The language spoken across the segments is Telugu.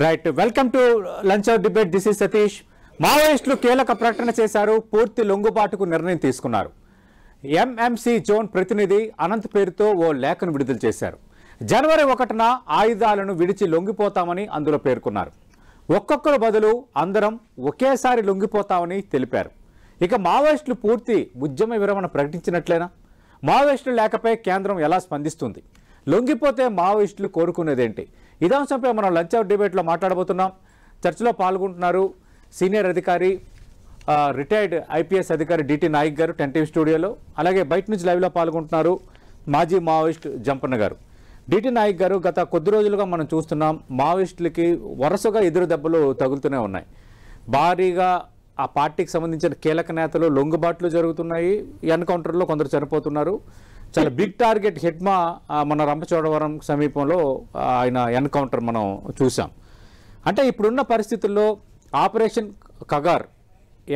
Right welcome to lunch hour debate. This is Satish. మావోయిస్టులు కీలక ప్రకటన చేశారు, పూర్తి లొంగుబాటుకు నిర్ణయం తీసుకున్నారు. ఎంఎంసీ జోన్ ప్రతినిధి అనంత్ పేరుతో ఓ లేఖను విడుదల చేశారు. జనవరి 1న ఆయుధాలను విడిచి లొంగిపోతామని అందులో పేర్కొన్నారు. ఒక్కొక్కరు బదులు అందరం ఒకేసారి లొంగిపోతామని తెలిపారు. ఇక మావోయిస్టులు పూర్తి ఉద్యమ విరమణ ప్రకటించినట్లేనా? మావోయిస్టుల లేఖపై కేంద్రం ఎలా స్పందిస్తుంది? లొంగిపోతే మావోయిస్టులు కోరుకునేదేంటి? ఇదే అంశంపై మనం లంచ్ అవర్ డిబేట్లో మాట్లాడబోతున్నాం. చర్చలో పాల్గొంటున్నారు సీనియర్ అధికారి, రిటైర్డ్ ఐపీఎస్ అధికారి డిటి నాయక్ గారు 10 టీవీ స్టూడియోలో. అలాగే బయట నుంచి లైవ్లో పాల్గొంటున్నారు మాజీ మావోయిస్ట్ జంపన్న గారు. డిటి నాయక్ గారు, గత కొద్ది రోజులుగా మనం చూస్తున్నాం మావోయిస్టులకి వరుసగా ఎదురు దెబ్బలు తగులుతూనే ఉన్నాయి. భారీగా ఆ పార్టీకి సంబంధించిన కీలక నేతలు లొంగుబాట్లు జరుగుతున్నాయి. ఎన్కౌంటర్లో కొందరు చనిపోతున్నారు. చాలా బిగ్ టార్గెట్ హిడ్మా మన రంపచోడవరం సమీపంలో ఆయన ఎన్కౌంటర్ మనం చూసాం. అంటే ఇప్పుడున్న పరిస్థితుల్లో ఆపరేషన్ కగార్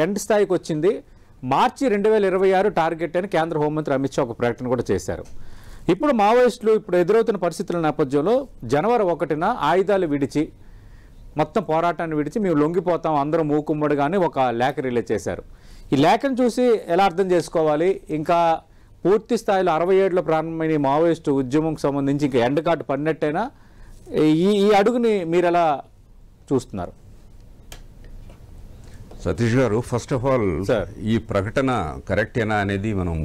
ఎండ్ స్థాయికి వచ్చింది. మార్చి 2026 టార్గెట్ అని కేంద్ర హోంమంత్రి అమిత్ షా ఒక ప్రకటన కూడా చేశారు. ఇప్పుడు మావోయిస్టులు ఇప్పుడు ఎదురవుతున్న పరిస్థితుల నేపథ్యంలో జనవరి 1న ఆయుధాలు విడిచి మొత్తం పోరాటాన్ని విడిచి మేము లొంగిపోతాం అందరం మూకుమ్మడిగానే ఒక లేఖ రిలీజ్ చేశారు. ఈ లేఖను చూసి ఎలా అర్థం చేసుకోవాలి? ఇంకా పూర్తి స్థాయిలో 67లో ప్రారంభమైన మావోయిస్టు ఉద్యమంకి సంబంధించి ఇంకా ఎండ్ కార్డు పడినట్టేనా? ఈ అడుగుని మీరు ఎలా చూస్తున్నారు? సతీష్ గారు, ఫస్ట్ ఆఫ్ ఆల్ ఈ ప్రకటన కరెక్టేనా అనేది మనం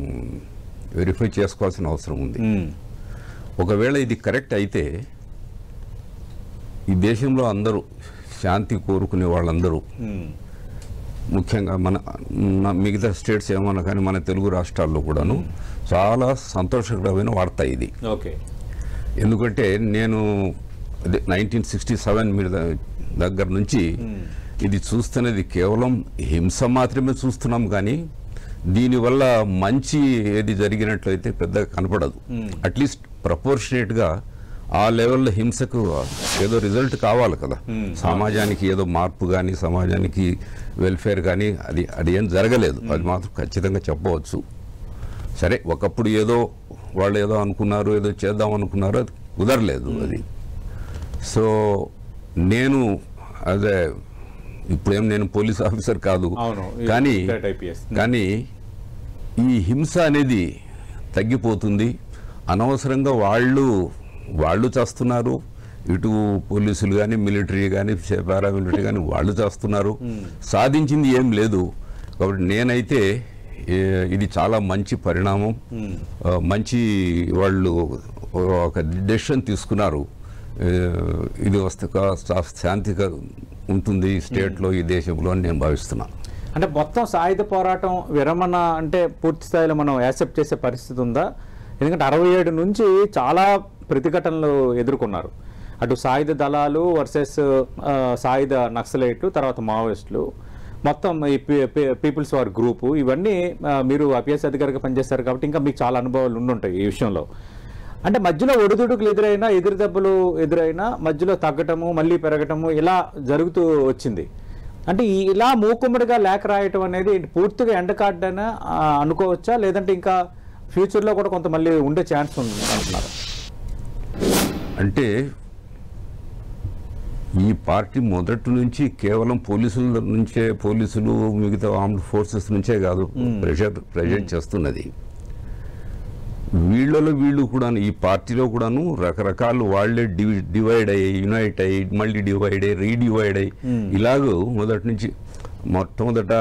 వెరిఫై చేసుకోవాల్సిన అవసరం ఉంది. ఒకవేళ ఇది కరెక్ట్ అయితే ఈ దేశంలో అందరూ శాంతి కోరుకునే వాళ్ళందరూ, ముఖ్యంగా మన మిగతా స్టేట్స్ ఏమన్నా కానీ మన తెలుగు రాష్ట్రాల్లో కూడాను చాలా సంతోషకరమైన వార్త ఇది. ఓకే, ఎందుకంటే నేను 1967 మీద దగ్గర నుంచి ఇది చూస్తున్నది కేవలం హింస మాత్రమే చూస్తున్నాం, కానీ దీనివల్ల మంచి ఏది జరిగినట్లయితే పెద్దగా కనపడదు. అట్లీస్ట్ ప్రపోర్షనేట్గా ఆ లెవెల్లో హింసకు ఏదో రిజల్ట్ కావాలి కదా. సమాజానికి ఏదో మార్పు కానీ సమాజానికి వెల్ఫేర్ కానీ అది ఏం జరగలేదు. అది మాత్రం ఖచ్చితంగా చెప్పవచ్చు. సరే, ఒకప్పుడు ఏదో వాళ్ళు ఏదో అనుకున్నారు, ఏదో చేద్దాం అనుకున్నారు, అది కుదరలేదు అది. సో నేను అదే ఇప్పుడేం నేను పోలీస్ ఆఫీసర్ కాదు, కానీ ఈ హింస అనేది తగ్గిపోతుంది. అనవసరంగా వాళ్ళు చేస్తున్నారు, ఇటు పోలీసులు కానీ మిలిటరీ కానీ పారామిలిటరీ కానీ వాళ్ళు చేస్తున్నారు, సాధించింది ఏం లేదు. కాబట్టి నేనైతే ఇది చాలా మంచి పరిణామం, మంచి వాళ్ళు ఒక డెసిషన్ తీసుకున్నారు. ఇది వస్తే శాంతిగా ఉంటుంది స్టేట్లో, ఈ దేశంలో అని నేను భావిస్తున్నాను. అంటే మొత్తం సాయుధ పోరాటం విరమణ అంటే పూర్తి స్థాయిలో మనం యాక్సెప్ట్ చేసే పరిస్థితి ఉందా? ఎందుకంటే 67 నుంచి చాలా ప్రతిఘటనలు ఎదుర్కొన్నారు. అటు సాయుధ దళాలు వర్సెస్ సాయుధ నక్సలైట్లు, తర్వాత మావోయిస్టులు, మొత్తం ఈ పీపుల్స్ వార్ గ్రూపు, ఇవన్నీ మీరు ఐపీఎస్ అధికారిగా పనిచేస్తారు కాబట్టి ఇంకా మీకు చాలా అనుభవాలు ఉండుంటాయి ఈ విషయంలో. అంటే మధ్యలో ఒడిదుడుకులు ఎదురైనా, ఎదురు దెబ్బలు ఎదురైనా మధ్యలో తగ్గటము మళ్ళీ పెరగటము ఇలా జరుగుతూ వచ్చింది. అంటే ఇలా మూకుమ్మడిగా లేఖ రాయటం అనేది పూర్తిగా ఎండ్ కార్డ్ అని అనుకోవచ్చా, లేదంటే ఇంకా ఫ్యూచర్లో కూడా కొంత మళ్ళీ ఉండే ఛాన్స్ ఉంది అంటున్నారు? అంటే ఈ పార్టీ మొదటి నుంచి కేవలం పోలీసులు మిగతా ఆర్మ్డ్ ఫోర్సెస్ నుంచే కాదు ప్రెజెంట్ చేస్తున్నది. వీళ్ళు కూడా ఈ పార్టీలో కూడాను రకరకాలు వాళ్లే డివైడ్ అయ్యి, యునైట్ అయ్యి, మళ్ళీ డివైడ్ అయ్యి, రీడివైడ్ అయ్యి, ఇలాగూ మొదటి నుంచి మొట్టమొదట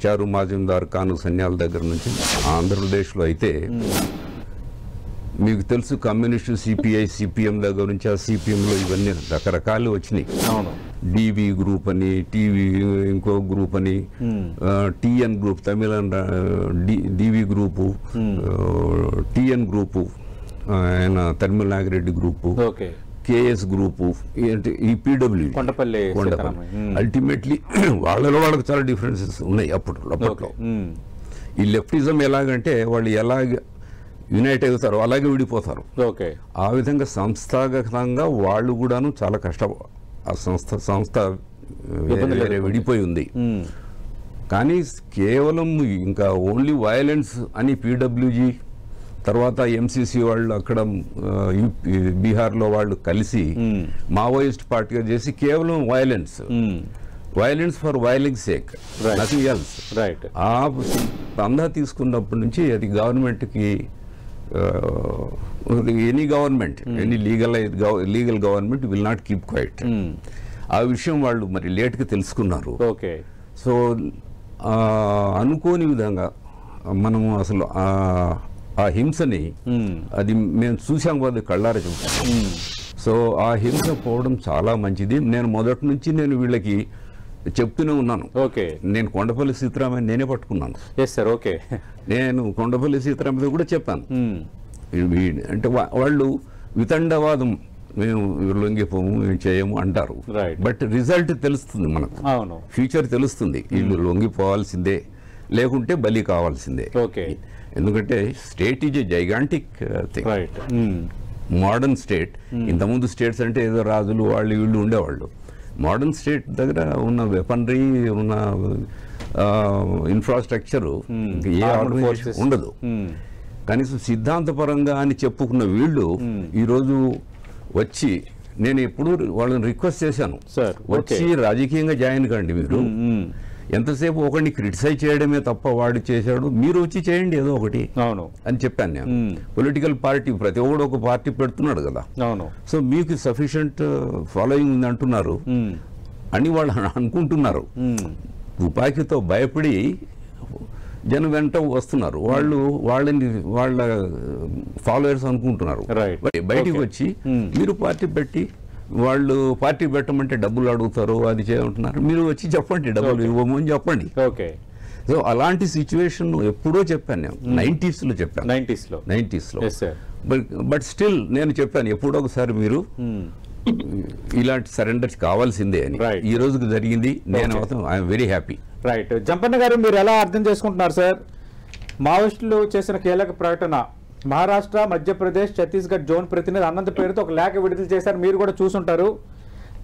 చారు మాజుందార్ కాను సన్యాల దగ్గర నుంచి ఆంధ్రప్రదేశ్లో అయితే మీకు తెలుసు కమ్యూనిస్టు సిపిఐ సిపిఎం దగ్గర నుంచి ఆ సిపిఎంలో ఇవన్నీ రకరకాలు వచ్చినాయి. డివి గ్రూప్ అని, టీవీ ఇంకో గ్రూప్ అని, టిఎన్ గ్రూప్ తమిళ డివి గ్రూపు, టిఎన్ గ్రూపు ఆయన తమిళ నాగిరెడ్డి గ్రూపు, కేఎస్ గ్రూపు, ఈ పీడబ్ల్యూ కొండపల్లి. అల్టిమేట్లీ వాళ్ళకి చాలా డిఫరెన్సెస్ ఉన్నాయి అప్పట్లో. ఈ లెఫ్టిజం ఎలాగంటే వాళ్ళు ఎలాగ యునైట్ అవుతారు అలాగే విడిపోతారు. ఆ విధంగా సంస్థాగతంగా వాళ్ళు కూడాను చాలా ఆ సంస్థ విడిపోయి ఉంది. కానీ కేవలం ఇంకా ఓన్లీ వయలెన్స్ అని పీడబ్ల్యూజీ తర్వాత ఎంసీసీ వాళ్ళు అక్కడ బీహార్లో వాళ్ళు కలిసి మావోయిస్ట్ పార్టీగా చేసి కేవలం violence for violence sake, nothing else. Right. ఆ అందా తీసుకున్నప్పటి నుంచి అది గవర్నమెంట్కి any government, any legal government will not keep quiet. ఆ విషయం వాళ్ళు మరి లేట్గా తెలుసుకున్నారు. ఓకే. సో అనుకోని విధంగా మనము అసలు ఆ హింసని అది మేము చూసాం కదా, కళ్ళారా చూసాం. సో ఆ హింస పోవడం చాలా మంచిది. నేను మొదటి నుంచి నేను వీళ్ళకి చెప్తూనే ఉన్నాను. ఓకే. నేను కొండపల్లి సీతారామయ్య నేనే పట్టుకున్నాను. Yes sir. ఓకే. నేను కొండపల్లి సీతారామయ్య కూడా చెప్పాను. అంటే వాళ్ళు వితండవాదం, మేము లొంగిపోము, మేము చేయము అంటారు. బట్ రిజల్ట్ తెలుస్తుంది మనకు, ఫ్యూచర్ తెలుస్తుంది. వీళ్ళు లొంగిపోవాల్సిందే, లేకుంటే బలి కావాల్సిందే. ఓకే. ఎందుకంటే state is a gigantic thing, modern state. ఇంతకుముందు స్టేట్స్ అంటే ఏదో రాజులు వాళ్ళు వీళ్ళు ఉండేవాళ్ళు. మోడర్న్ స్టేట్ దగ్గర ఉన్న వెపనరీ, ఉన్న ఇన్ఫ్రాస్ట్రక్చర్ ఏ ఆర్గనైజేషన్ ఉండదు. కనీసం సిద్ధాంతపరంగా అని చెప్పుకున్న వీళ్ళు ఈరోజు వచ్చి, నేను ఎప్పుడు వాళ్ళని రిక్వెస్ట్ చేశాను, వచ్చి రాజకీయంగా జాయిన్ కండి. మీరు ఎంతసేపు ఒకరిని క్రిటిసైజ్ చేయడమే తప్ప వాడు చేశాడు, మీరు వచ్చి చేయండి ఏదో ఒకటి అని చెప్పాను నేను. పొలిటికల్ పార్టీ ప్రతి ఒక్కడు ఒక పార్టీ పెడుతున్నాడు కదా. సో మీకు సఫిషియంట్ ఫాలోయింగ్ ఉంది అంటున్నారు అని వాళ్ళు అనుకుంటున్నారు. తుపాకీతో భయపడి జనం వెంట వస్తున్నారు, వాళ్ళ ఫాలోయర్స్ అనుకుంటున్నారు. బయటికి వచ్చి మీరు పార్టీ పెట్టి, వాళ్ళు పార్టీ పెట్టమంటే డబ్బులు అడుగుతారు, అది చేయమంటున్నారు, మీరు వచ్చి చెప్పండి డబ్బులు ఇవ్వము అని చెప్పండి. సో అలాంటి సిచ్యువేషన్ ఎప్పుడో చెప్పాను నేను, 90s లో చెప్పాను. 90s లో. బట్ స్టిల్ నేను చెప్పాను ఎప్పుడో ఒకసారి మీరు ఇలాంటి సరెండర్ కావాల్సిందే అని. ఈ రోజుకి జరిగింది. నేను I'm very happy. Right. Jampanna గారు, మీరు ఎలా అర్థం చేసుకుంటున్నారు సార్? మావోయిస్టులు చేసిన కీలక ప్రకటన, మహారాష్ట్ర, మధ్యప్రదేశ్, ఛత్తీస్గఢ్ జోన్ ప్రతినిధి అనంత్ పేరుతో ఒక లేఖ విడుదల చేశారు. మీరు కూడా చూసుంటారు.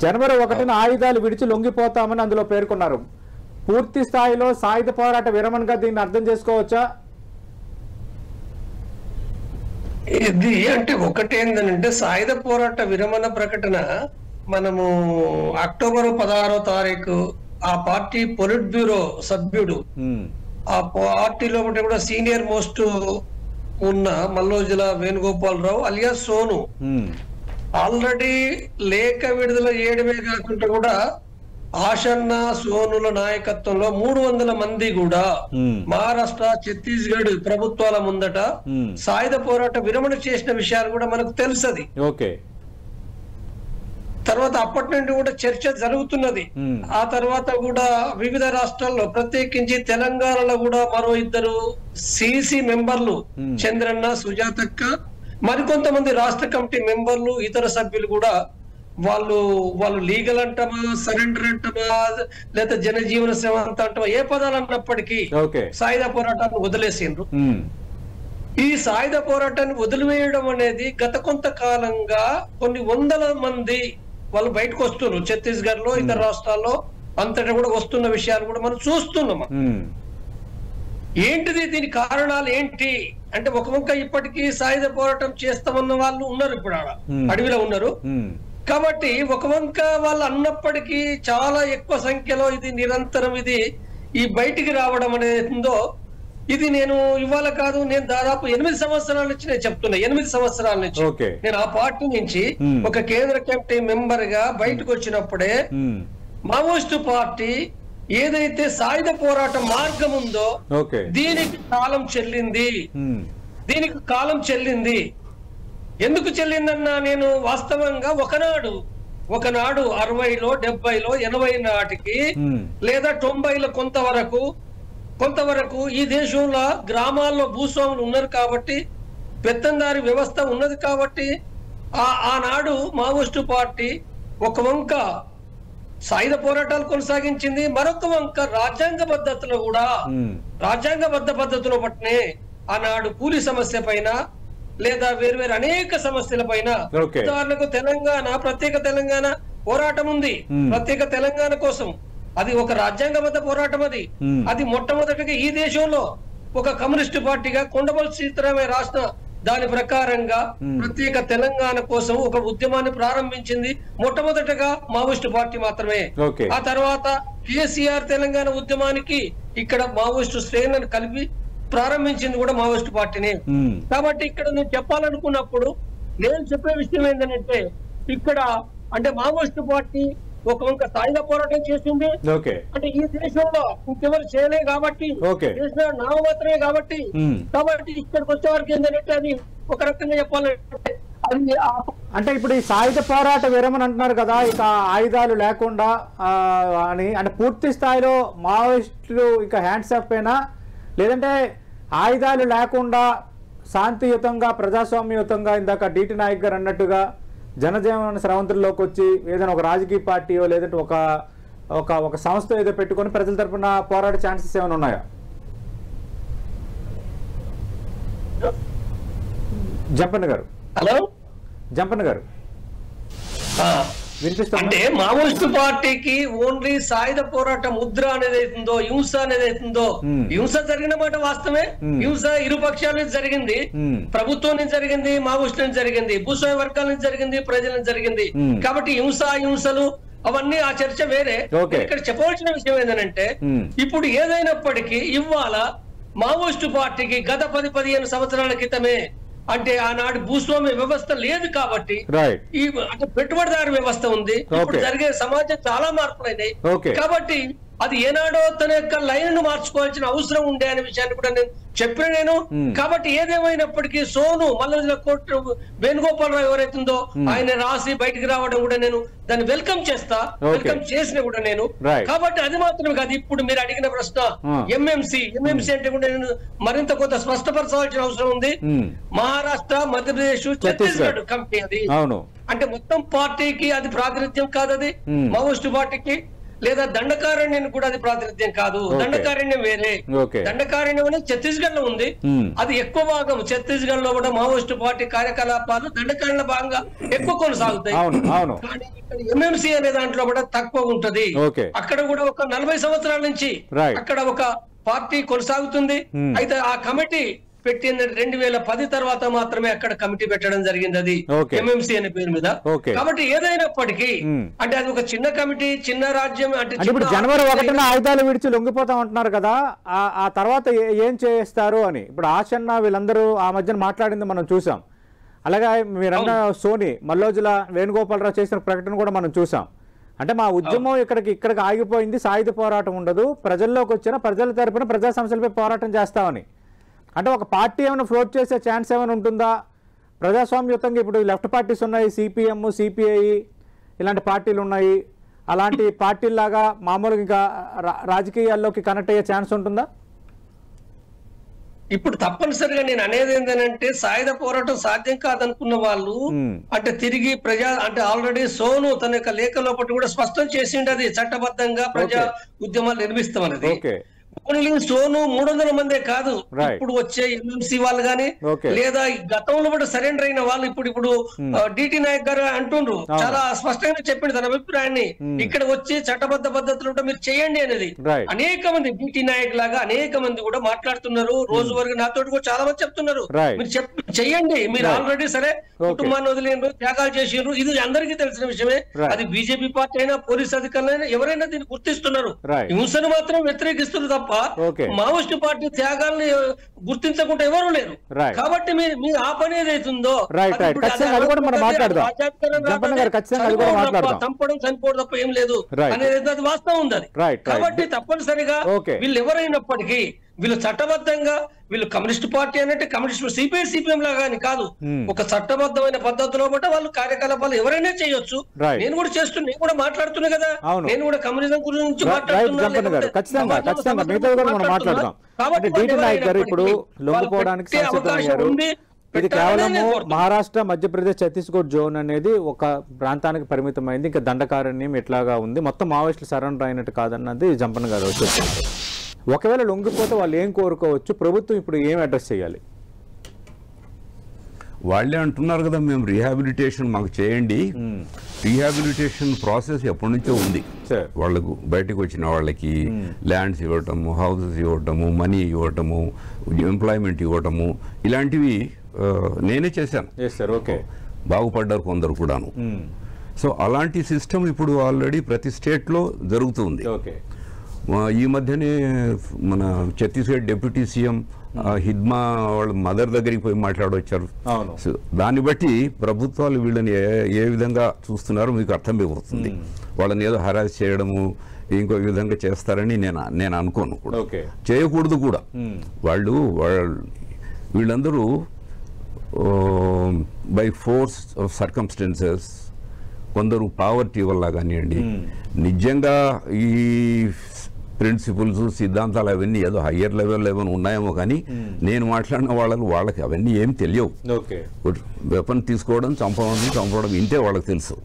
జనవరి 1న ఆయుధాలు విడిచి లొంగిపోతామని అందులో పేర్కొన్నారు. పూర్తి స్థాయిలో సాయుధ పోరాట విరమణగా దీన్ని అర్థం చేసుకోవచ్చా? ఇది అంటే ఒకటేందనంటే, సాయుధ పోరాట విరమణ ప్రకటన మనము అక్టోబర్ 16వ తారీఖు ఆ పార్టీ పొలిట్ బ్యూరో సభ్యుడు, ఆ పార్టీలో కూడా సీనియర్ మోస్ట్ ఉన్న మల్లోజుల వేణుగోపాలరావు అలియా సోను ఆల్రెడీ లేఖ విడుదల చేయడమే కాకుండా కూడా ఆషన్న సోనుల నాయకత్వంలో 300 మంది కూడా మహారాష్ట్ర, ఛత్తీస్గఢ్ ప్రభుత్వాల ముందట సాయుధ పోరాట విరమణ చేసిన విషయాలు కూడా మనకు తెలుసది. తర్వాత అప్పటి నుండి కూడా చర్చ జరుగుతున్నది. ఆ తర్వాత కూడా వివిధ రాష్ట్రాల్లో, ప్రత్యేకించి తెలంగాణలో కూడా మరో 2 సిసి మెంబర్లు, చంద్రన్న, సుజాతక్క, మరికొంతమంది రాష్ట్ర కమిటీ మెంబర్లు, ఇతర సభ్యులు కూడా వాళ్ళు లీగల్ అంటమా, సరెండర్ అంటమా, లేదా జనజీవన సేవ అంటమా, ఏ పదాలు అన్నప్పటికీ సాయుధ పోరాటాన్ని వదిలేసిండ్రు. ఈ సాయుధ పోరాటాన్ని వదిలివేయడం అనేది గత కొంతకాలంగా కొన్ని 100 మంది వాళ్ళు బయటకు వస్తున్నారు. ఛత్తీస్గఢ్ లో, ఇతర రాష్ట్రాల్లో అంతటా కూడా వస్తున్న విషయాలు కూడా మనం చూస్తున్నాం. ఏంటిది, దీని కారణాలు ఏంటి అంటే, ఒక వంక ఇప్పటికీ సాయుధ పోరాటం చేస్తామన్న వాళ్ళు ఉన్నారు, ఇప్పుడు ఆడ అడవిలో ఉన్నారు. కాబట్టి ఒక వంక వాళ్ళు అన్నప్పటికీ చాలా ఎక్కువ సంఖ్యలో ఇది నిరంతరం ఈ బయటికి రావడం అనేదో, ఇది నేను ఇవాళ కాదు, నేను దాదాపు 8 సంవత్సరాల నుంచి నేను చెప్తున్నా. 8 సంవత్సరాల నుంచి నేను ఆ పార్టీ నుంచి ఒక కేంద్ర కమిటీ మెంబర్ గా బయటకు వచ్చినప్పుడే మావోయిస్టు పార్టీ ఏదైతే సాయుధ పోరాట మార్గం ఉందో దీనికి కాలం చెల్లింది. ఎందుకు చెల్లిందన్నా, నేను వాస్తవంగా ఒకనాడు 60లో, 70లో, 80 నాటికి లేదా 90లో కొంతవరకు ఈ దేశంలో గ్రామాల్లో భూస్వాములు ఉన్నారు కాబట్టి, పెత్తందారి వ్యవస్థ ఉన్నది కాబట్టి, ఆనాడు మావోయిస్టు పార్టీ ఒక వంక సాయుధ పోరాటాలు కొనసాగించింది, మరొక వంక రాజ్యాంగ పద్ధతిలో పట్టినే ఆనాడు కూలీ సమస్య పైన లేదా వేరు అనేక సమస్యల పైన, ఉదాహరణకు ప్రత్యేక తెలంగాణ పోరాటం ఉంది. ప్రత్యేక తెలంగాణ కోసం అది ఒక రాజ్యాంగబద్ధ పోరాటం. అది మొట్టమొదటిగా ఈ దేశంలో ఒక కమ్యూనిస్టు పార్టీగా కొండపల్లి సీతారామయ్య రాసిన దాని ప్రకారంగా ప్రత్యేక తెలంగాణ కోసం ఒక ఉద్యమాన్ని ప్రారంభించింది మొట్టమొదటగా మావోయిస్టు పార్టీ మాత్రమే. ఆ తర్వాత కేసీఆర్ తెలంగాణ ఉద్యమానికి ఇక్కడ మావోయిస్టు శ్రేణులను కలిపి ప్రారంభించింది కూడా మావోయిస్టు పార్టీనే. కాబట్టి ఇక్కడ నేను చెప్పాలనుకున్నప్పుడు నేను చెప్పే విషయం ఏంటంటే ఇక్కడ అంటే మావోయిస్టు పార్టీ ఒక వంక సాయుధ పోరాటం చేసింది. అంటే ఈ దేశంలో ఇంకెవరు చేయలే కాబట్టి చేసిన నామమాత్రమే కాబట్టి ఇక్కడికి వచ్చే వరకు ఏంటంటే అది ఒక రకంగా చెప్పాలంటే అంటే ఇప్పుడు ఈ సాయుధ పోరాట విరమణ అంటున్నారు కదా, ఇక ఆయుధాలు లేకుండా అని అంటే పూర్తి స్థాయిలో మావోయిస్టులు ఇక హ్యాండ్స్ అప్ అయినా, లేదంటే ఆయుధాలు లేకుండా శాంతియుతంగా ప్రజాస్వామ్యయుతంగా ఇందాక డిటి నాయక్ గారు అన్నట్టుగా జనజీవన స్రవంతుల్లోకి వచ్చి ఏదైనా ఒక రాజకీయ పార్టీయో లేదంటే ఒక సంస్థ ఏదో పెట్టుకొని ప్రజల తరపున పోరాడే ఛాన్సెస్ ఏమైనా ఉన్నాయా? జంపన్న గారు. హలో జంపన్న గారు అంటే మావోయిస్టు పార్టీకి ఓన్లీ సాయుధ పోరాట ముద్ర అనేది అవుతుందో, హింస అనేది అవుతుందో, హింస జరిగిన మాట వాస్తవమే. హింస ఇరు పక్షాల నుంచి జరిగింది, ప్రభుత్వం నుంచి జరిగింది, మావోయిస్టుల నుంచి జరిగింది, భూస్వామ్య వర్గాల నుంచి జరిగింది, ప్రజల నుంచి జరిగింది. కాబట్టి హింసలు అవన్నీ ఆ చర్చ వేరే. ఇక్కడ చెప్పవలసిన విషయం ఏంటంటే ఇప్పుడు ఏదైనప్పటికీ ఇవాళ మావోయిస్టు పార్టీకి గత 10-15 సంవత్సరాల క్రితమే అంటే ఆనాడు భూస్వామ్య వ్యవస్థ లేదు కాబట్టి ఈ అంటే పెట్టుబడిదారు వ్యవస్థ ఉంది. ఇప్పుడు జరిగే సమాజం చాలా మార్పులైనాయి కాబట్టి అది ఏనాడో తన యొక్క లైన్ ను మార్చుకోవాల్సిన అవసరం ఉండే అనే విషయాన్ని కూడా నేను చెప్పిన నేను. కాబట్టి ఏదేమైనప్పటికీ సోను మల్లజల కోర్టు వేణుగోపాలరావు ఎవరైతుందో ఆయన రాసి బయటికి రావడం కూడా నేను దాన్ని వెల్కమ్ చేస్తా, వెల్కమ్ చేసిన కూడా నేను. కాబట్టి అది మాత్రమే కాదు, ఇప్పుడు మీరు అడిగిన ప్రశ్న ఎంఎంసీ అంటే కూడా నేను మరింత కొంత స్పష్టపరచాల్సిన అవసరం ఉంది. మహారాష్ట్ర, మధ్యప్రదేశ్, ఛత్తీస్గఢ్ కమిటీ అది అంటే మొత్తం పార్టీకి అది ప్రాతినిధ్యం కాదు, అది మావోయిస్టు పార్టీకి. లేదా దండకారణ్యం కూడా అది ప్రాతినిధ్యం కాదు, దండకారణ్యం వేరే. దండకారణ్యం అనేది ఛత్తీస్గఢ్ లో ఉంది, అది ఎక్కువ భాగం ఛత్తీస్గఢ్ లో కూడా మావోయిస్టు పార్టీ కార్యకలాపాలు దండకారణ్య భాగంగా ఎక్కువ కొనసాగుతాయి. కానీ ఇక్కడ ఎంఎంసీ అనే దాంట్లో కూడా తక్కువ ఉంటది. అక్కడ కూడా ఒక 40 సంవత్సరాల నుంచి అక్కడ ఒక పార్టీ కొనసాగుతుంది. అయితే ఆ కమిటీ పెట్టింది 2010 తర్వాత మాత్రమే అక్కడ కమిటీ పెట్టడం జరిగింది, అది ఎంఎంసీ అనే పేరు మీద. కాబట్టి ఏదైనప్పటికీ అంటే అది ఒక చిన్న కమిటీ, చిన్న రాజ్యం. అంటే ఇప్పుడు జనవరి 1న ఆయుధాలు విడిచి లొంగిపోతాం అంటున్నారు కదా, ఆ తర్వాత ఏం చేస్తారు అని ఇప్పుడు ఆశన్న వీళ్ళందరూ ఆ మధ్యన మాట్లాడింది మనం చూసాం. అలాగే మీరన్న సోని మల్లోజుల వేణుగోపాలరావు చేసిన ప్రకటన కూడా మనం చూసాం. అంటే మా ఉద్యమం ఇక్కడికి ఆగిపోయింది, సాయుధ పోరాటం ఉండదు, ప్రజల్లోకి వచ్చిన ప్రజల తరపున ప్రజా సమస్యలపై పోరాటం చేస్తామని. అంటే ఒక పార్టీ ఏమైనా ఫ్లోట్ చేసే ఛాన్స్ ఏమైనా ఉంటుందా ప్రజాస్వామ్యయుతంగా? ఇప్పుడు లెఫ్ట్ పార్టీస్ ఉన్నాయి, సిపిఎం, సిపిఐ ఇలాంటి పార్టీలు ఉన్నాయి. అలాంటి పార్టీలాగా మామూలుగా ఇంకా రాజకీయాల్లోకి కనెక్ట్ అయ్యే ఛాన్స్ ఉంటుందా? ఇప్పుడు తప్పనిసరిగా నేను అనేది ఏంటంటే సాయుధ పోరాటం సాధ్యం కాదనుకున్న వాళ్ళు అంటే తిరిగి అంటే ఆల్రెడీ సోను తన యొక్క లేఖలో కూడా స్పష్టం చేసిండు, అది చట్టబద్ధంగా ప్రజా ఉద్యమాలు నిర్మిస్తామనేది. ఓన్లీ సోను 300 మందే కాదు, ఇప్పుడు వచ్చే ఎంఎంసీ వాళ్ళు గానీ లేదా గతంలో కూడా సరెండర్ అయిన వాళ్ళు ఇప్పుడు డిటి నాయక్ గారు అంటుండ్రు, చాలా స్పష్టంగా చెప్పిండు తన అభిప్రాయాన్ని. ఇక్కడ వచ్చి చట్టబద్ధ పద్ధతులు మీరు చేయండి అనేది అనేక మంది డిటి నాయక్ లాగా అనేక మంది కూడా మాట్లాడుతున్నారు. రోజు వరకు నాతో కూడా చాలా మంది చెప్తున్నారు, మీరు చెయ్యండి, మీరు ఆల్రెడీ సరే కుటుంబాన్ని వదిలేరు, త్యాగాలు చేసిండ్రు, ఇది అందరికీ తెలిసిన విషయమే. అది బీజేపీ పార్టీ అయినా పోలీస్ అధికారులైనా ఎవరైనా దీన్ని గుర్తిస్తున్నారు. హింసను మాత్రం వ్యతిరేకిస్తున్నారు తప్ప మావోయిస్టు పార్టీ త్యాగాల్ని గుర్తించకుండా ఎవరు లేరు. కాబట్టి మీ ఆ పని ఏదైతుందో చంపడం చనిపోవడం తప్ప ఏం లేదు అనేది అది వాస్తవం ఉంది. అది కాబట్టి తప్పనిసరిగా వీళ్ళు ఎవరైనప్పటికీ వీళ్ళు చట్టబద్ధంగా వీళ్ళు కమ్యూనిస్ట్ పార్టీ అంటే కమ్యూనిస్ట్ సిపిఐ సిపిఎం లాగా కాదు, ఒక చట్టబద్ధమైన పద్ధతిలో బట్టి వాళ్ళు కార్యకలాపాలు ఎవరైనా చేయొచ్చు. నేను కూడా నేను కూడా మాట్లాడుతున్నా కదా, నేను కూడా కమ్యూనిజం గురించి ఇది కేవలము మహారాష్ట్ర, మధ్యప్రదేశ్, ఛత్తీస్గఢ్ జోన్ అనేది ఒక ప్రాంతానికి పరిమితమైంది, ఇంకా దండకారణ్యం ఎట్లాగా ఉంది, మొత్తం మావోయిస్టులు సరెండర్ అయినట్టు కాదన్నది జంపన్న గారు వచ్చి. ఒకవేళ లొంగిపోతే వాళ్ళు ఏం కోరుకోవచ్చు, ప్రభుత్వం ఇప్పుడు ఏం అడ్రస్ చేయాలి? వాళ్ళే అంటున్నారు కదా, మేము రీహాబిలిటేషన్ మాకు చేయండి. రీహాబిలిటేషన్ ప్రాసెస్ ఎప్పటి నుంచో ఉంది. వాళ్ళకు బయటకు వచ్చిన వాళ్ళకి ల్యాండ్స్ ఇవ్వటము, హౌసెస్ ఇవ్వటము, మనీ ఇవ్వటము, ఎంప్లాయ్మెంట్ ఇవ్వటము, ఇలాంటివి నేనే చేశాను. Sir okay. బాగుపడ్డారు కొందరు కూడాను. సో అలాంటి సిస్టమ్ ఇప్పుడు ఆల్రెడీ ప్రతి స్టేట్లో జరుగుతుంది. ఓకే. ఈ మధ్యనే మన ఛత్తీస్గఢ్ డిప్యూటీ సీఎం హిడ్మా వాళ్ళ మదర్ దగ్గరికి పోయి మాట్లాడొచ్చారు. సో దాన్ని బట్టి ప్రభుత్వాలు వీళ్ళని ఏ విధంగా చూస్తున్నారో మీకు అర్థమైపోతుంది. వాళ్ళని ఏదో హరాస్ చేయడము ఇంకో విధంగా చేస్తారని నేను అనుకోను కూడా, చేయకూడదు కూడా. వీళ్ళందరూ బై ఫోర్స్ ఆఫ్ సర్కమ్స్టెన్సెస్, కొందరు పావర్టీ వల్ల కానివ్వండి, నిజంగా ఈ ప్రిన్సిపల్స్ సిద్ధాంతాలు అవన్నీ ఏదో హయ్యర్ లెవెల్ ఏమైనా ఉన్నాయేమో కానీ నేను మాట్లాడిన వాళ్ళకి అవన్నీ ఏం తెలియవు. వెపన్ తీసుకోవడం, చంపడం ఇంతే వాళ్ళకి తెలుసు.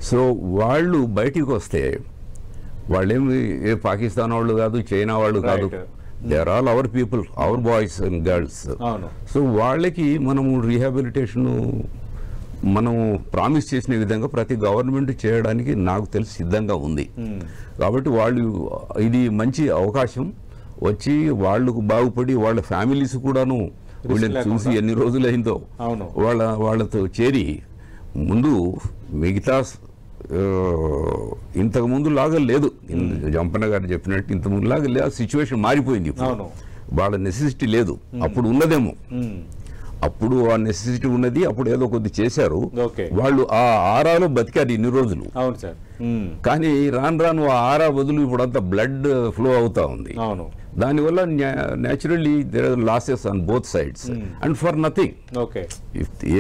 సో వాళ్ళు బయటికి వస్తే వాళ్ళేమి ఏ పాకిస్తాన్ వాళ్ళు కాదు, చైనా వాళ్ళు కాదు, they are all our people, our boys and girls. So వాళ్ళకి మనము రీహాబిలిటేషన్ మనం ప్రామిస్ చేసిన విధంగా ప్రతి గవర్నమెంట్ చేయడానికి నాకు తెలిసి సిద్ధంగా ఉంది. కాబట్టి వాళ్ళు ఇది మంచి అవకాశం వచ్చి వాళ్ళకు బాగుపడి వాళ్ళ ఫ్యామిలీస్ కూడాను వీళ్ళని చూసి ఎన్ని రోజులైందో వాళ్ళతో చేరి ముందు మిగతా ఇంతకు ముందు లాగా లేదు. జంపన్న గారు చెప్పినట్టు ఇంతకు ముందు లాగా లేదు, సిచ్యువేషన్ మారిపోయింది. వాళ్ళ నెసెసిటీ లేదు, అప్పుడు ఉన్నదేమో. అప్పుడు ఆ నెసెసిటీ ఉన్నది, అప్పుడు ఏదో కొద్ది చేశారు. వాళ్ళు ఆ ఆరాలో బతికారు ఇన్ని రోజులు. కానీ రాను ఆ ఆరా బదులు ఇప్పుడు అంతా బ్లడ్ ఫ్లో అవుతా ఉంది. దానివల్ల naturally there are losses on both sides and for nothing.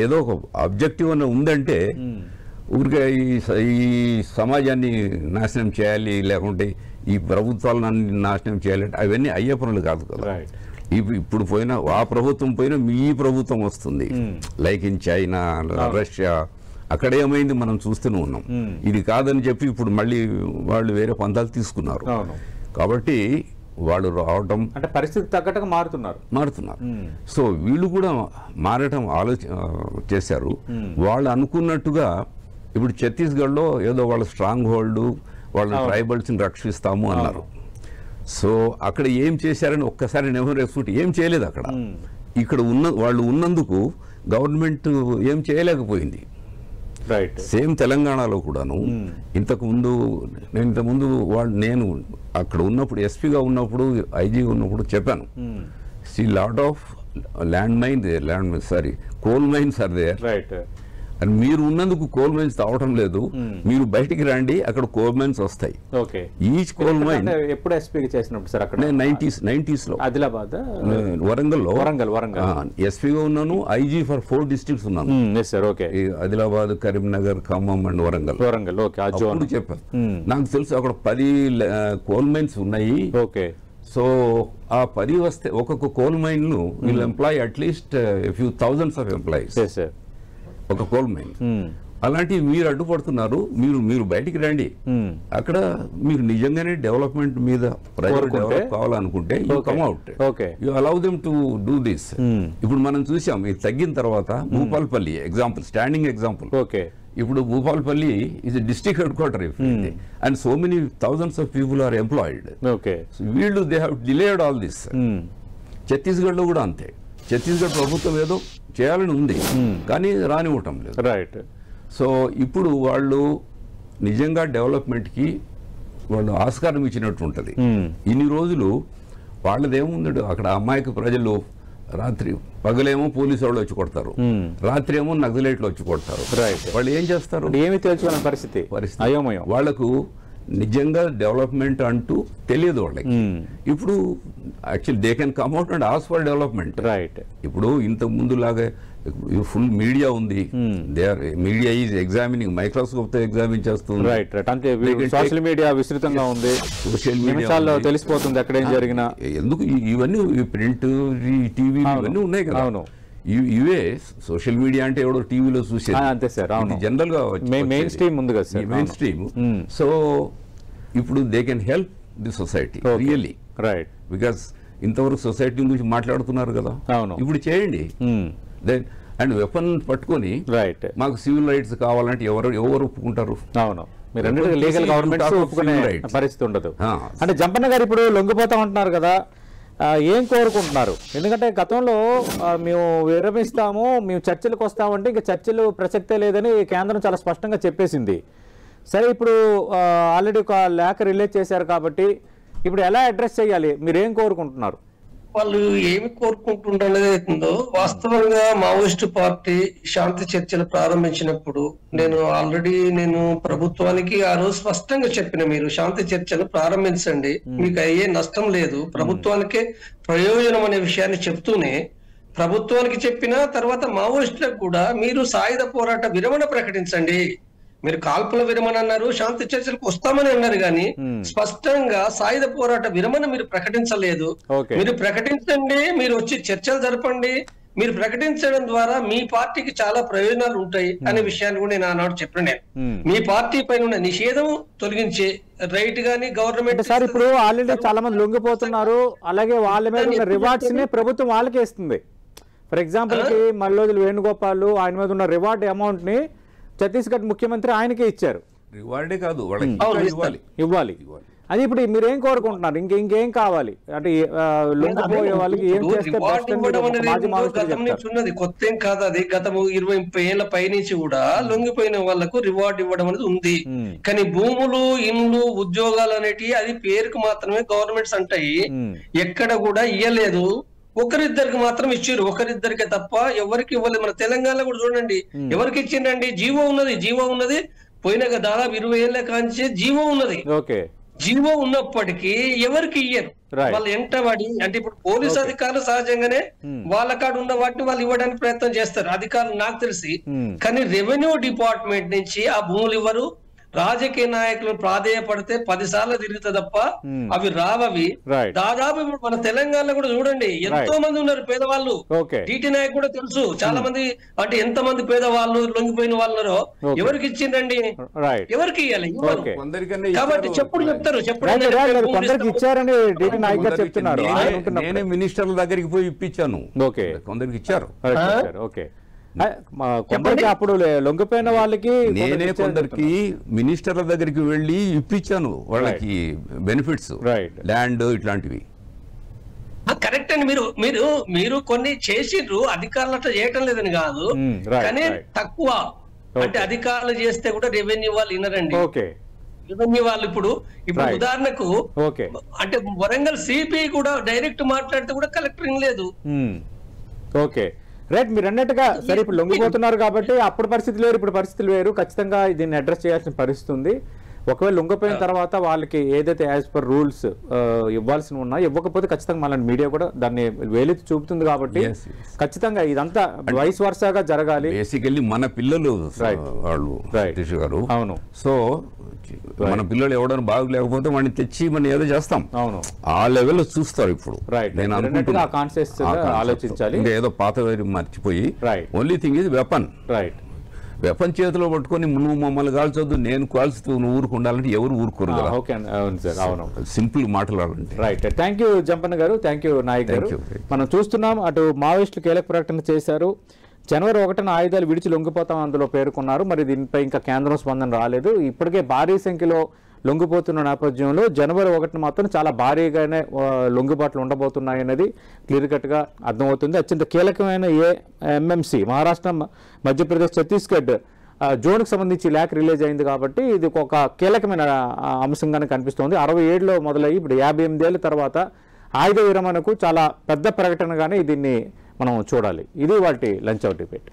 ఏదో ఒక ఆబ్జెక్టివ్ అని ఉందంటే ఊరికే ఈ సమాజాన్ని నాశనం చేయాలి, లేకుంటే ఈ ప్రభుత్వాలను నాశనం చేయాలంటే అవన్నీ అయ్యే పనులు కాదు కదా. ఇప్పుడు పోయినా ఆ ప్రభుత్వం పోయినా మీ ప్రభుత్వం వస్తుంది. లైక్ ఇన్ చైనా, రష్యా, అక్కడ ఏమైంది మనం చూస్తూనే ఉన్నాం. ఇది కాదని చెప్పి ఇప్పుడు మళ్ళీ వాళ్ళు వేరే పంతాలు తీసుకున్నారు. కాబట్టి వాళ్ళు రావటం అంటే పరిస్థితి తగ్గట్టుగా మారుతున్నారు. సో వీళ్ళు కూడా మారటం చేశారు. వాళ్ళు అనుకున్నట్టుగా ఇప్పుడు ఛత్తీస్గఢ్లో ఏదో వాళ్ళ స్ట్రాంగ్ హోల్డ్, వాళ్ళ ట్రైబల్స్ని రక్షిస్తాము అన్నారు. సో అక్కడ ఏం చేశారని ఒక్కసారి నెవరేసుకుంటే ఏం చేయలేదు. అక్కడ ఇక్కడ వాళ్ళు ఉన్నందుకు గవర్నమెంట్ ఏం చేయలేకపోయింది. సేమ్ తెలంగాణలో కూడాను ఇంతకుముందు నేను అక్కడ ఉన్నప్పుడు ఎస్పీగా ఉన్నప్పుడు, ఐజీగా ఉన్నప్పుడు చెప్పాను, lot of coal mines are there. And మీరు ఉన్నందుకు కోల్ మైన్స్ తావటం లేదు, మీరు బయటికి రండి, అక్కడ కోల్ మైన్స్ వస్తాయి. ఈచ్ కోల్ మైన్ ఎప్పుడు ఎస్పీ చేసినప్పుడు సార్ అక్కడ 90s లో ఆదిలాబాద్, వరంగల్ ఎస్పీగా ఉన్నాను. ఐజీ ఫర్ 4 districts ఉన్నాను. ఆదిలాబాద్, కరీంనగర్, ఖమ్మం అండ్ వరంగల్. చెప్పాను, నాకు తెలుసు అక్కడ 10 కోల్ మైన్స్ ఉన్నాయి. సో ఆ 10 వస్తే ఒక్కొక్క కోల్ మైన్ ను will employ at least few thousands of employees, ఒక కోల్ మైన్. అలాంటివి మీరు అడ్డుపడుతున్నారు, మీరు బయటికి రండి. అక్కడ మీరు నిజంగానే డెవలప్మెంట్ మీద ప్రజలు డెవలప్ కావాలనుకుంటే you come out, you allow them to do this. ఇప్పుడు మనం చూసాం ఇది తగ్గిన తర్వాత భూపాల్పల్లి ఎగ్జాంపుల్, స్టాండింగ్ ఎగ్జాంపుల్. ఇప్పుడు Bhupalpally is a district headquarter and so many thousands of people are employed. So వీళ్ళు they have delayed all this. ఛత్తీస్గఢ్లో కూడా అంతే. ఛత్తీస్గఢ్ ప్రభుత్వం ఏదో చేయాలని ఉంది కానీ రానివ్వటం లేదు. సో ఇప్పుడు వాళ్ళు నిజంగా డెవలప్మెంట్కి వాళ్ళు ఆస్కారం ఇచ్చినట్టు ఉంటుంది. ఇన్ని రోజులు వాళ్ళదేముంది, అక్కడ అమాయక ప్రజలు రాత్రి పగలేమో పోలీసు వాళ్ళు వచ్చి కొడతారు, రాత్రి ఏమో నక్సలైట్లు వచ్చి కొడతారు. వాళ్ళు ఏం చేస్తారు, ఏమి తెలుసుకోని పరిస్థితి. వాళ్లకు నిజంగా డెవలప్మెంట్ అంటూ తెలియదు వాళ్ళకి. ఇప్పుడు actually they can come out and ask for development. ఇప్పుడు ఇంతకు ముందు లాగా ఫుల్ మీడియా ఉంది. మీడియా ఈజ్ ఎగ్జామినింగ్, మైక్రోస్కోప్ తో ఎగ్జామిన్ చేస్తుంది. సోషల్ మీడియా విస్తృతంగా ఉంది, సోషల్ మీడియాలో తెలిసిపోతుంది ఎక్కడ ఏం జరిగినా. ఎందుకు ఇవన్నీ ప్రింట్, టీవీ ఇవన్నీ ఉన్నాయి కదా. ఇవే సోషల్ మీడియా అంటే ఎవడో టీవీలో చూసేది అంతే సార్. జనరల్ గా మెయిన్ స్ట్రీమ్ ఉంది కదా సార్, మెయిన్ స్ట్రీమ్. సో ఇప్పుడు they can help the society really, because ఇంతవరకు సొసైటీ గురించి మాట్లాడుతున్నారు కదా, ఇప్పుడు చేయండి. దెన్ అండ్ వెపన్ పట్టుకొని మాకు సివిల్ రైట్స్ కావాలంటే ఎవరు ఒప్పుకుంటారు? లీగల్ గవర్నమెంట్ ఒప్పుకునే పరిస్థితి ఉండదు. అంటే జంపన్న గారు ఇప్పుడు లొంగిపోతా ఉంటున్నారు కదా, ఏం కోరుకుంటున్నారు? ఎందుకంటే గతంలో మేము విరమిస్తాము, మేము చర్చలకు వస్తామంటే ఇంకా చర్చలు ప్రసక్తే లేదని కేంద్రం చాలా స్పష్టంగా చెప్పేసింది. సరే, ఇప్పుడు ఆల్రెడీ ఒక లేఖ రిలీజ్ చేశారు కాబట్టి ఇప్పుడు ఎలా అడ్రస్ చేయాలి? మీరు ఏం కోరుకుంటున్నారు? వాళ్ళు ఏమి కోరుకుంటుండేదో వాస్తవంగా మావోయిస్టు పార్టీ శాంతి చర్చలు ప్రారంభించినప్పుడు నేను ప్రభుత్వానికి ఆ రోజు స్పష్టంగా చెప్పిన, మీరు శాంతి చర్చలు ప్రారంభించండి, మీకు అయ్యే నష్టం లేదు, ప్రభుత్వానికే ప్రయోజనం అనే విషయాన్ని చెప్తూనే ప్రభుత్వానికి చెప్పిన తర్వాత మావోయిస్టులకు కూడా మీరు సాయుధ పోరాట విరమణ ప్రకటించండి, మీరు కాల్పుల విరమణ అన్నారు, శాంతి చర్చలకు వస్తామని అన్నారు, కానీ స్పష్టంగా సాయుధ పోరాట విరమణ మీరు ప్రకటించలేదు. మీరు ప్రకటించండి, మీరు వచ్చి చర్చలు జరపండి, మీరు ప్రకటించడం ద్వారా మీ పార్టీకి చాలా ప్రయోజనాలు ఉంటాయి అనే విషయాన్ని కూడా నేను ఆనాడు చెప్పిన. మీ పార్టీ పైన ఉన్న నిషేధం తొలగించే రైట్ గానీ గవర్నమెంట్ సార్ ఇప్పుడు ఆల్రెడీ చాలా మంది లొంగిపోతున్నారు, అలాగే వాళ్ళ మీద ఉన్న రివార్డ్స్ ని ప్రభుత్వం వాళ్ళకే ఇస్తుంది. ఫర్ ఎగ్జాంపుల్ కి మల్లోజుల వేణుగోపాల్ ఆయన మీద ఉన్న రివార్డ్ అమౌంట్ ని ఛత్తీస్గఢ్ ముఖ్యమంత్రి ఆయనకే ఇచ్చారు. రివార్డే కాదు, వాళ్ళకి ఇవ్వాలి. అది ఇప్పుడు మీరు ఏం కోరుకుంటున్నారు? ఇంకేం కావాలి అంటే లొంగిపోయే వాళ్ళకి ఏం చేస్తే ఉన్నది కొత్త ఏం కాదు, అది గత 20-30 ఏళ్ల పైనుంచి కూడా లొంగిపోయిన వాళ్లకు రివార్డ్ ఇవ్వడం అనేది ఉంది. కానీ భూములు, ఇండ్లు, ఉద్యోగాలు అనేటివి అది పేరుకు మాత్రమే గవర్నమెంట్స్ అంటాయి, ఎక్కడ కూడా ఇయ్యలేదు. ఒకరిద్దరికి మాత్రం ఇచ్చారు, ఒకరిద్దరికే తప్ప ఎవరికి ఇవ్వలేదు. మన తెలంగాణలో కూడా చూడండి, ఎవరికి ఇచ్చిండండి? జీవో ఉన్నది పోయిన దాదాపు 20 ఏళ్ల కాంచి జీవో ఉన్నది. జీవో ఉన్నప్పటికీ ఎవరికి ఇయ్యరు, వాళ్ళు ఎంటబడి. అంటే ఇప్పుడు పోలీసు అధికారులు సహజంగానే వాళ్ళ కాడ ఉన్న వాటిని వాళ్ళు ఇవ్వడానికి ప్రయత్నం చేస్తారు, అధికారులు నాకు తెలిసి. కానీ రెవెన్యూ డిపార్ట్మెంట్ నుంచి ఆ భూములు ఇవ్వరు. రాజకీయ నాయకులు ప్రాధేయపడితే 10 సార్లు తిరుగుతుంది తప్ప అవి రావవి. దాదాపు ఇప్పుడు మన తెలంగాణలో కూడా చూడండి, ఎంతో మంది ఉన్నారు పేదవాళ్ళు. టీటీ నాయక్ కూడా తెలుసు, చాలా మంది. అంటే ఎంత మంది పేదవాళ్ళు లొంగిపోయిన వాళ్ళరో ఎవరికి ఇచ్చిందండి? ఎవరికి ఇవ్వాలి? కాబట్టి చెప్తారు నేనే మినిస్టర్ల దగ్గరికి పోయి ఇప్పించాను, కొందరికి ఇచ్చారు. కొందరికి అప్పుడు లొంగిపోయిన వాళ్ళకి నేనే కొందరికి మినిస్టర్ల దగ్గరికి వెళ్ళి ఇప్పించాను, వాళ్ళకి బెనిఫిట్స్, ల్యాండ్ ఇట్లాంటివి. కరెక్ట్ అండి. మీరు కొన్ని చేసిండ్రు, అధికారులు అట్లా చేయటం లేదని కాదు, కానీ తక్కువ. అంటే అధికారులు చేస్తే కూడా రెవెన్యూ వాళ్ళు వినరండి. రెవెన్యూ వాళ్ళు ఇప్పుడు ఉదాహరణకు అంటే వరంగల్ సిపి కూడా డైరెక్ట్ మాట్లాడితే కూడా కలెక్టర్ లేదు. రైట్, మీరు అన్నట్టుగా సరే ఇప్పుడు లొంగిపోతున్నారు కాబట్టి అప్పుడు పరిస్థితి లేరు, ఇప్పుడు పరిస్థితులు వేరు. ఖచ్చితంగా దీన్ని అడ్రస్ చేయాల్సిన పరిస్థితి ఉంది. ఒకవేళ లొంగిపోయిన తర్వాత వాళ్ళకి ఏదైతే యాజ్ పర్ రూల్స్ ఇవ్వాల్సి ఉన్నా ఇవ్వకపోతే ఖచ్చితంగా మన మీడియా కూడా దాన్ని వేలెత్తి చూపుతుంది. కాబట్టి ఖచ్చితంగా ఇదంతా వైస్ వర్సాగా జరగాలి. బేసికల్లీ మన పిల్లలు వాళ్ళు గారు, అవును. సో మన పిల్లలు ఎవడన్నా బాగలేకపోతే వాడిని తెచ్చి మనం ఏదో చేస్తాం, అవును. ఆ లెవెల్లో చూస్తారు ఇప్పుడు. నేను అనుకుంటున్నా ఆలోచించాలి. ఇంకా ఏదో పాత మర్చిపోయి only thing is weapon. Weapon చేతిలో పట్టుకొని నువ్వు మమ్మల్ని కాల్చొద్దు, నేను కాల్చుతూ నువ్వు ఊరుకుండాలంటే ఎవరు ఊరుకోరు కదా. సింపుల్ మాట్లాడాలంటే. రైట్, థ్యాంక్ యూ జంపన్న గారు, థ్యాంక్ యూ నాయక్ గారు. మనం చూస్తున్నాం, అటు మావోయిస్టులు కీలక ప్రకటన చేశారు. జనవరి 1న ఆయుధాలు విడిచి లొంగిపోతాం అందులో పేర్కొన్నారు. మరి దీనిపై ఇంకా కేంద్రం స్పందన రాలేదు. ఇప్పటికే భారీ సంఖ్యలో లొంగిపోతున్న నేపథ్యంలో జనవరి 1న మాత్రం చాలా భారీగానే లొంగిబాట్లు ఉండబోతున్నాయనేది క్లియర్ కట్గా అర్థమవుతుంది. అత్యంత కీలకమైన ఎంఎంసీ మహారాష్ట్ర, మధ్యప్రదేశ్, ఛత్తీస్గఢ్ జోన్కి సంబంధించి లేఖ రిలీజ్ అయింది కాబట్టి ఇది ఒక కీలకమైన అంశంగానే కనిపిస్తోంది. 67లో మొదలయ్యి ఇప్పుడు 58 ఏళ్ల తర్వాత ఆయుధ విరమణకు చాలా పెద్ద ప్రకటనగానే దీన్ని మనం చూడాలి. ఇది వాటి లంచ్ అవుట్ డిబేట్.